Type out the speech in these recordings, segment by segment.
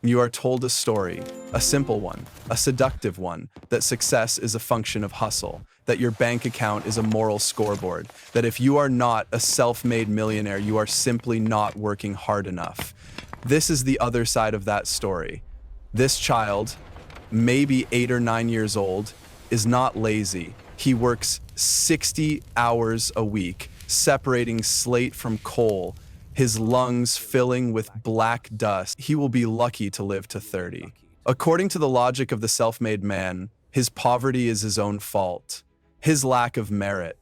You are told a story, a simple one, a seductive one, that success is a function of hustle, that your bank account is a moral scoreboard, that if you are not a self-made millionaire, you are simply not working hard enough. This is the other side of that story. This child, maybe 8 or 9 years old, is not lazy. He works 60 hours a week, separating slate from coal, his lungs filling with black dust. He will be lucky to live to 30. According to the logic of the self-made man, his poverty is his own fault, his lack of merit.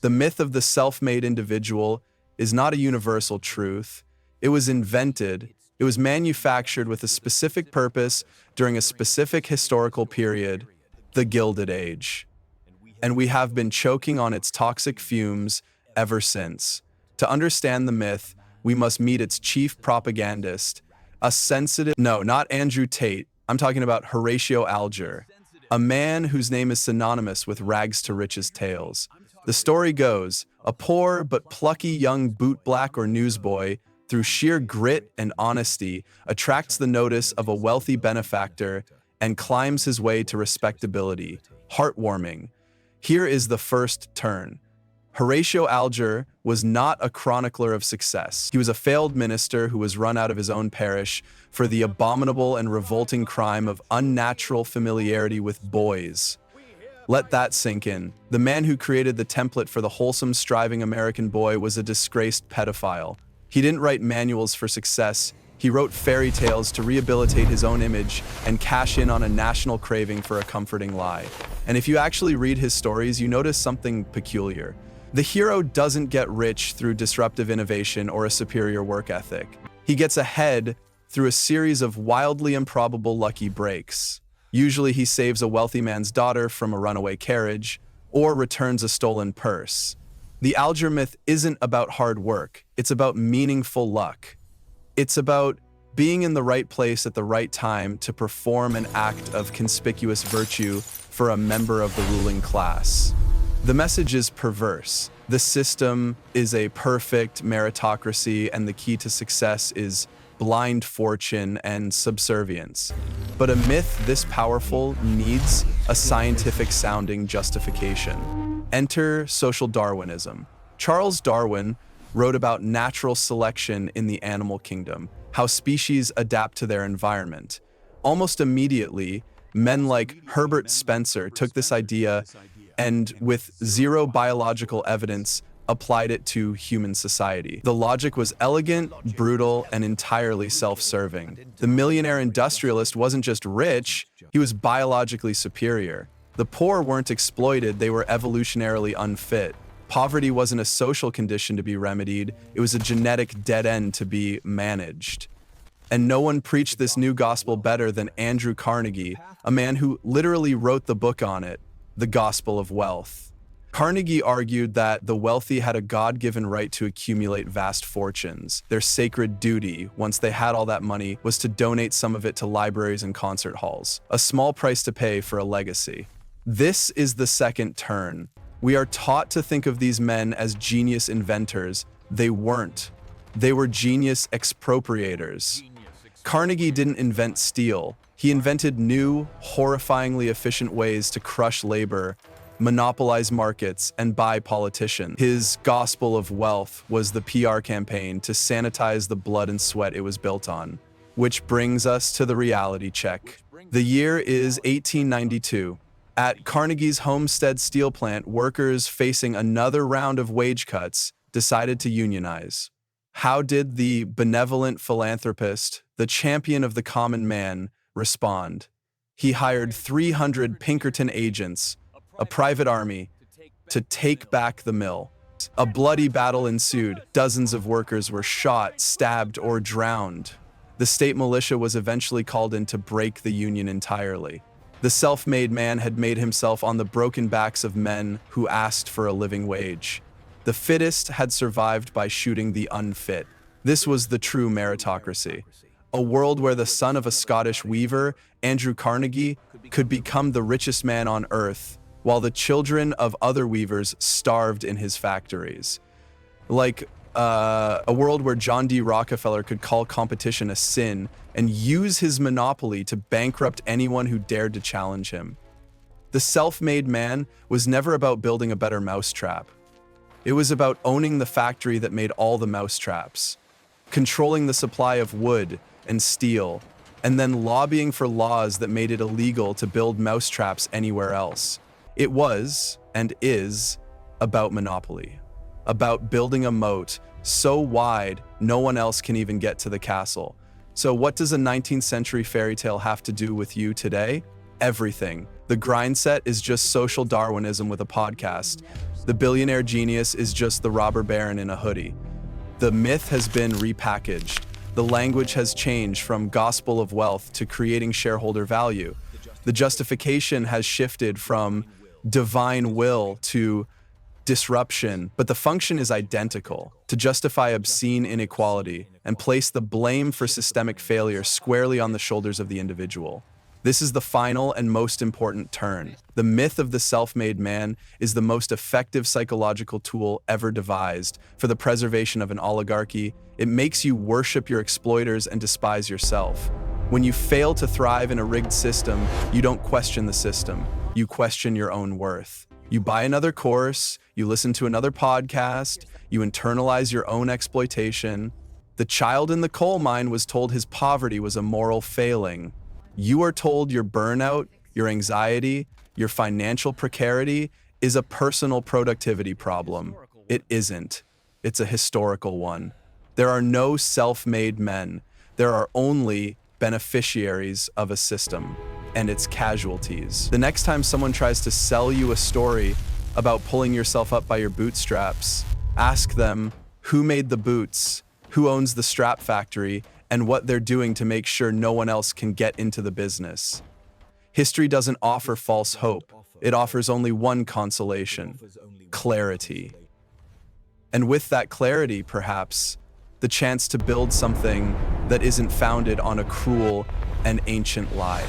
The myth of the self-made individual is not a universal truth. It was invented, it was manufactured with a specific purpose during a specific historical period, the Gilded Age. And we have been choking on its toxic fumes ever since. To understand the myth, we must meet its chief propagandist, a sensitive— no, not Andrew Tate, I'm talking about Horatio Alger, a man whose name is synonymous with rags to riches tales. The story goes, a poor but plucky young bootblack or newsboy, through sheer grit and honesty, attracts the notice of a wealthy benefactor and climbs his way to respectability. Heartwarming. Here is the first turn. Horatio Alger was not a chronicler of success. He was a failed minister who was run out of his own parish for the abominable and revolting crime of unnatural familiarity with boys. Let that sink in. The man who created the template for the wholesome, striving American boy was a disgraced pedophile. He didn't write manuals for success. He wrote fairy tales to rehabilitate his own image and cash in on a national craving for a comforting lie. And if you actually read his stories, you notice something peculiar. The hero doesn't get rich through disruptive innovation or a superior work ethic. He gets ahead through a series of wildly improbable lucky breaks. Usually he saves a wealthy man's daughter from a runaway carriage or returns a stolen purse. The Alger myth isn't about hard work, it's about meaningful luck. It's about being in the right place at the right time to perform an act of conspicuous virtue for a member of the ruling class. The message is perverse. The system is a perfect meritocracy, and the key to success is blind fortune and subservience. But a myth this powerful needs a scientific-sounding justification. Enter social Darwinism. Charles Darwin wrote about natural selection in the animal kingdom, how species adapt to their environment. Almost immediately, men like Herbert Spencer took this idea and, with zero biological evidence, applied it to human society. The logic was elegant, brutal, and entirely self-serving. The millionaire industrialist wasn't just rich, he was biologically superior. The poor weren't exploited, they were evolutionarily unfit. Poverty wasn't a social condition to be remedied, it was a genetic dead end to be managed. And no one preached this new gospel better than Andrew Carnegie, a man who literally wrote the book on it, The Gospel of Wealth. Carnegie argued that the wealthy had a God-given right to accumulate vast fortunes. Their sacred duty, once they had all that money, was to donate some of it to libraries and concert halls, a small price to pay for a legacy. This is the second turn. We are taught to think of these men as genius inventors. They weren't. They were genius expropriators. Carnegie didn't invent steel. He invented new, horrifyingly efficient ways to crush labor, monopolize markets, and buy politicians. His gospel of wealth was the PR campaign to sanitize the blood and sweat it was built on. Which brings us to the reality check. The year is 1892. At Carnegie's Homestead steel plant, workers facing another round of wage cuts decided to unionize. How did the benevolent philanthropist, the champion of the common man, respond? He hired 300 Pinkerton agents, a private army, to take back the mill. A bloody battle ensued. Dozens of workers were shot, stabbed, or drowned. The state militia was eventually called in to break the union entirely. The self-made man had made himself on the broken backs of men who asked for a living wage. The fittest had survived by shooting the unfit. This was the true meritocracy. A world where the son of a Scottish weaver, Andrew Carnegie, could become the richest man on earth, while the children of other weavers starved in his factories. Like a world where John D. Rockefeller could call competition a sin and use his monopoly to bankrupt anyone who dared to challenge him. The self-made man was never about building a better mousetrap. It was about owning the factory that made all the mousetraps, controlling the supply of wood and steel, and then lobbying for laws that made it illegal to build mousetraps anywhere else. It was, and is, about monopoly, about building a moat so wide no one else can even get to the castle. So what does a 19th century fairy tale have to do with you today? Everything. The Grindset is just social Darwinism with a podcast. The billionaire genius is just the robber baron in a hoodie. The myth has been repackaged. The language has changed from gospel of wealth to creating shareholder value. The justification has shifted from divine will to disruption, but the function is identical: to justify obscene inequality and place the blame for systemic failure squarely on the shoulders of the individual. This is the final and most important turn. The myth of the self-made man is the most effective psychological tool ever devised for the preservation of an oligarchy. It makes you worship your exploiters and despise yourself. When you fail to thrive in a rigged system, you don't question the system. You question your own worth. You buy another course, you listen to another podcast, you internalize your own exploitation. The child in the coal mine was told his poverty was a moral failing. You are told your burnout, your anxiety, your financial precarity is a personal productivity problem. It isn't. It's a historical one. There are no self-made men. There are only beneficiaries of a system and its casualties. The next time someone tries to sell you a story about pulling yourself up by your bootstraps, ask them who made the boots, who owns the strap factory, and what they're doing to make sure no one else can get into the business. History doesn't offer false hope. It offers only one consolation: clarity. And with that clarity, perhaps, the chance to build something that isn't founded on a cruel and ancient lie.